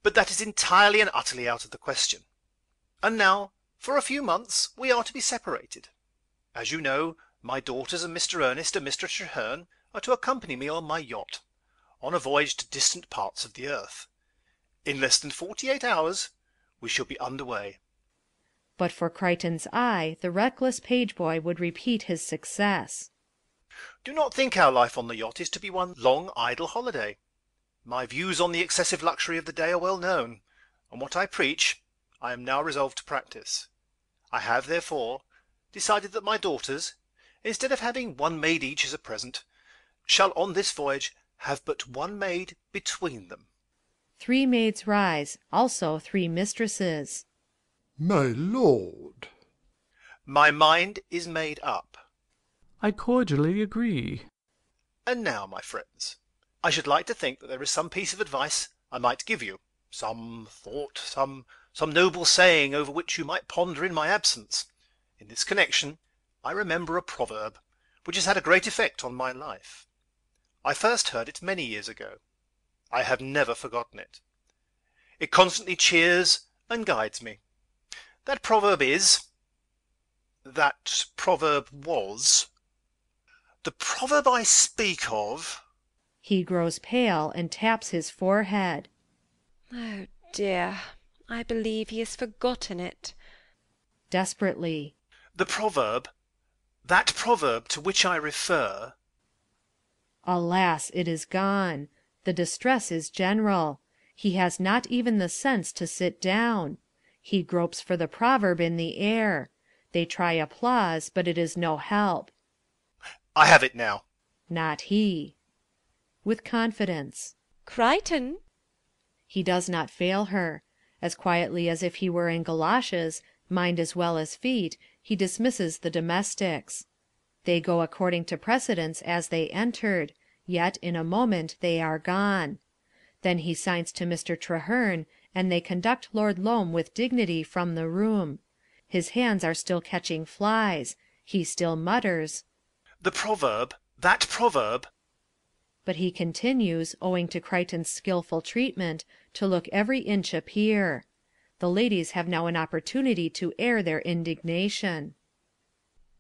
But that is entirely and utterly out of the question. And now, for a few months, we are to be separated. As you know, my daughters and Mr. Ernest and Mr. Treherne are to accompany me on my yacht, on a voyage to distant parts of the earth. In less than 48 hours, we shall be under way. But for Crichton's eye, the reckless page-boy would repeat his success. Do not think our life on the yacht is to be one long idle holiday. My views on the excessive luxury of the day are well known, and what I preach I am now resolved to practice. I have, therefore, decided that my daughters, instead of having one maid each as a present, shall on this voyage have but one maid between them. 3 maids rise, also 3 mistresses. My lord. My mind is made up. I cordially agree. And now, my friends, I should like to think that there is some piece of advice I might give you, some thought, some noble saying over which you might ponder in my absence. In this connection, I remember a proverb which has had a great effect on my life. I first heard it many years ago. I have never forgotten it. It constantly cheers and guides me. That proverb was, the proverb I speak of. He grows pale and taps his forehead. Oh dear, I believe he has forgotten it. Desperately. That proverb to which I refer. Alas, it is gone. The distress is general. He has not even the sense to sit down. He gropes for the proverb in the air. They try applause, but it is no help. I have it now. Not he. With confidence. Crichton. He does not fail her. As quietly as if he were in goloshes, mind as well as feet, he dismisses the domestics. They go according to precedence as they entered, yet in a moment they are gone. Then he signs to Mr. Treherne, and they conduct Lord Loam with dignity from the room. His hands are still catching flies. He still mutters, That proverb. But he continues, owing to Crichton's skilful treatment, to look every inch a peer. The ladies have now an opportunity to air their indignation.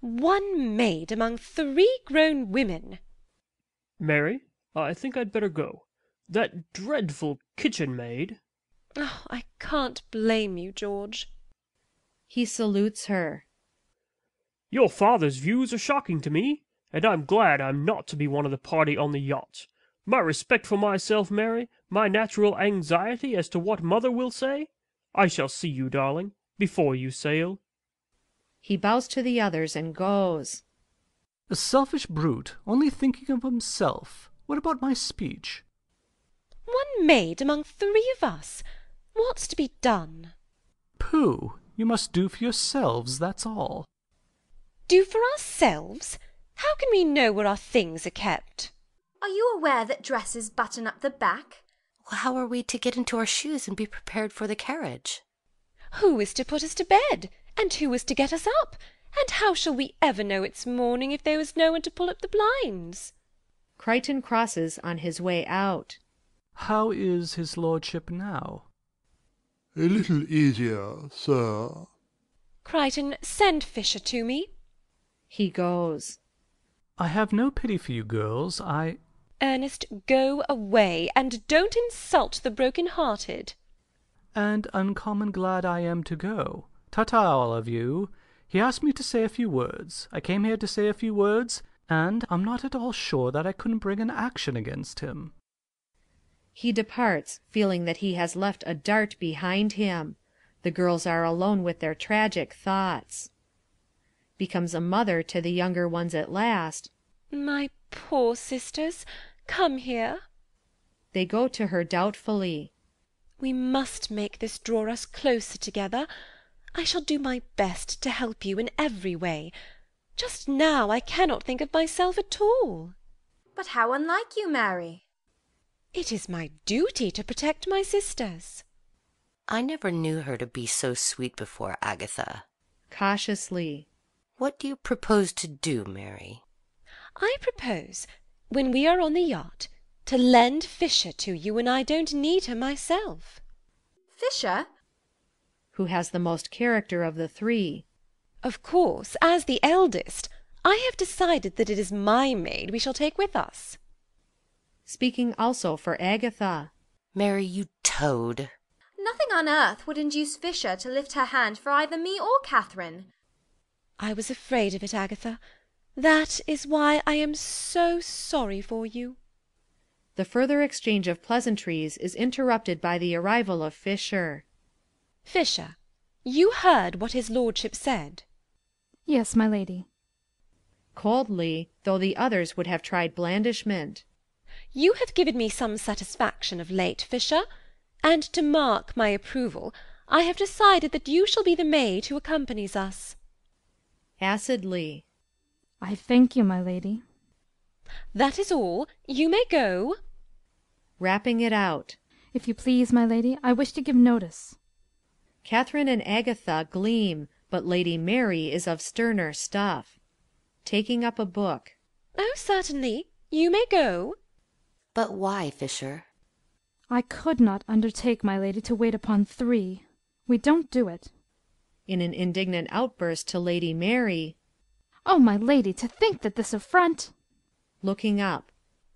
1 maid among 3 grown women. Mary, I think I'd better go. That dreadful kitchen maid. Oh, I can't blame you, George. He salutes her. Your father's views are shocking to me, and I'm glad I'm not to be one of the party on the yacht. My respect for myself, Mary, my natural anxiety as to what mother will say. I shall see you, darling, before you sail. He bows to the others and goes. A selfish brute, only thinking of himself. What about my speech? 1 maid among 3 of us. What's to be done? Pooh! You must do for yourselves, that's all. Do for ourselves? How can we know where our things are kept? Are you aware that dresses button up the back? Well, how are we to get into our shoes and be prepared for the carriage? Who is to put us to bed? And who is to get us up? And how shall we ever know it's morning if there was no one to pull up the blinds? Crichton crosses on his way out. How is his lordship now? A little easier, sir. Crichton, send Fisher to me. He goes. I have no pity for you girls. Ernest, go away, and don't insult the broken-hearted. And uncommon glad I am to go. Ta-ta, all of you. He asked me to say a few words. I came here to say a few words, and I'm not at all sure that I couldn't bring an action against him. He departs, feeling that he has left a dart behind him. The girls are alone with their tragic thoughts. Becomes a mother to the younger ones at last. My poor sisters, come here. They go to her doubtfully. We must make this draw us closer together. I shall do my best to help you in every way. Just now I cannot think of myself at all. But how unlike you, Mary. It is my duty to protect my sisters. I never knew her to be so sweet before, Agatha. Cautiously. What do you propose to do, Mary? I propose, when we are on the yacht, to lend Fisher to you when I don't need her myself. Fisher? Who has the most character of the three. Of course, as the eldest, I have decided that it is my maid we shall take with us. Speaking also for Agatha. Mary, you toad. Nothing on earth would induce Fisher to lift her hand for either me or Catherine. I was afraid of it, Agatha. That is why I am so sorry for you. The further exchange of pleasantries is interrupted by the arrival of Fisher. Fisher, you heard what his lordship said? Yes, my lady. Coldly, though the others would have tried blandishment. You have given me some satisfaction of late, Fisher, and to mark my approval, I have decided that you shall be the maid who accompanies us. Acidly. I thank you, my lady. That is all. You may go. Rapping it out. If you please, my lady, I wish to give notice. Catherine and Agatha gleam, but Lady Mary is of sterner stuff. Taking up a book. Oh, certainly. You may go. But why, Fisher? I could not undertake, my lady, to wait upon three. We don't do it. In an indignant outburst to Lady Mary. Oh, my lady, to think that this affront— Looking up.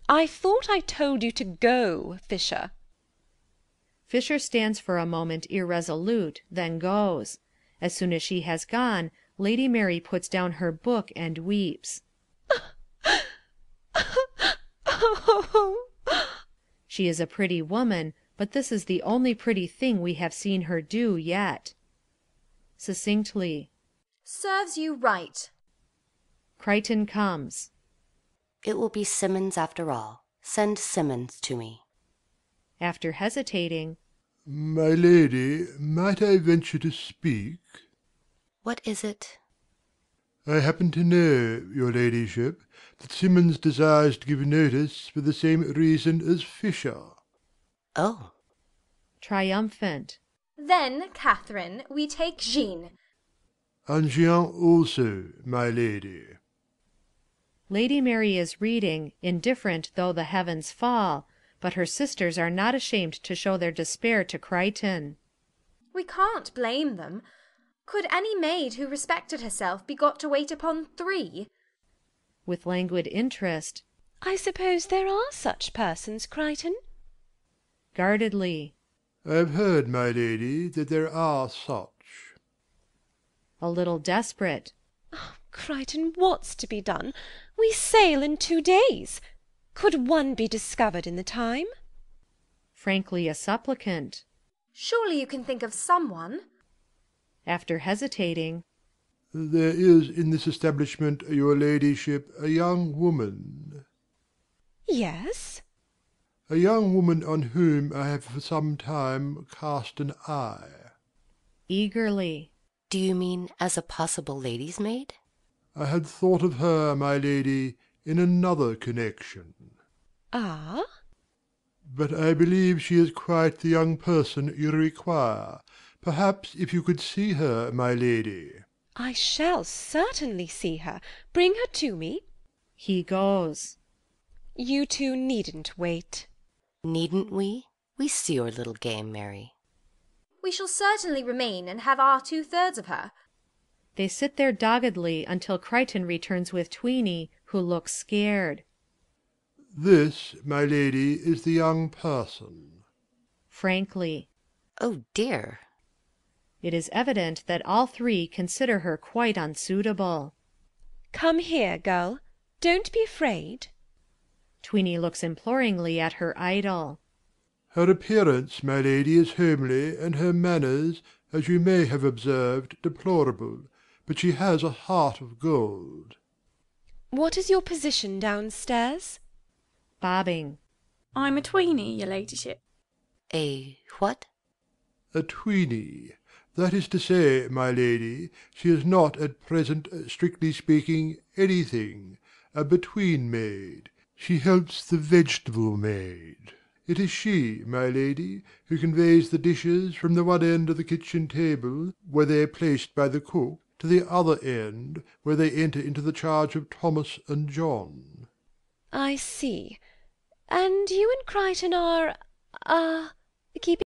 I thought I told you to go, Fisher. Fisher stands for a moment irresolute, then goes. As soon as she has gone, Lady Mary puts down her book and weeps. She is a pretty woman, but this is the only pretty thing we have seen her do yet. Succinctly. Serves you right. Crichton comes. It will be Simmons after all. Send Simmons to me. After hesitating. My lady, might I venture to speak? What is it? I happen to know, your ladyship, that Simmons desires to give notice for the same reason as Fisher. Oh. Triumphant. Then, Catherine, we take Jean. And Jean also, my lady. Lady Mary is reading, indifferent though the heavens fall, but her sisters are not ashamed to show their despair to Crichton. We can't blame them. Could any maid who respected herself be got to wait upon three? With languid interest. I suppose there are such persons, Crichton? Guardedly. I have heard, my lady, that there are such. A little desperate. Oh, Crichton, what's to be done? We sail in 2 days. Could one be discovered in the time? Frankly a supplicant. Surely you can think of someone. After hesitating. There is in this establishment, your ladyship, a young woman. Yes? A young woman on whom I have for some time cast an eye. Eagerly. Do you mean as a possible lady's maid? I had thought of her, my lady, in another connection. Ah? But I believe she is quite the young person you require. Perhaps if you could see her, my lady. I shall certainly see her. Bring her to me. He goes. You two needn't wait. Needn't we? We see your little game, Mary. We shall certainly remain and have our 2/3 of her. They sit there doggedly until Crichton returns with Tweeny, who looks scared. This, my lady, is the young person. Frankly. Oh, dear. It is evident that all three consider her quite unsuitable. Come here, girl. Don't be afraid. Tweeny looks imploringly at her idol. Her appearance, my lady, is homely, and her manners, as you may have observed, deplorable, but she has a heart of gold. What is your position downstairs? Bobbing. I'm a tweenie, your ladyship. A what? A tweeny. That is to say, my lady, she is not at present, strictly speaking, anything. A between maid. She helps the vegetable maid. It is she, my lady, who conveys the dishes from the one end of the kitchen table, where they are placed by the cook, to the other end, where they enter into the charge of Thomas and John. I see. And you and Crichton are keeping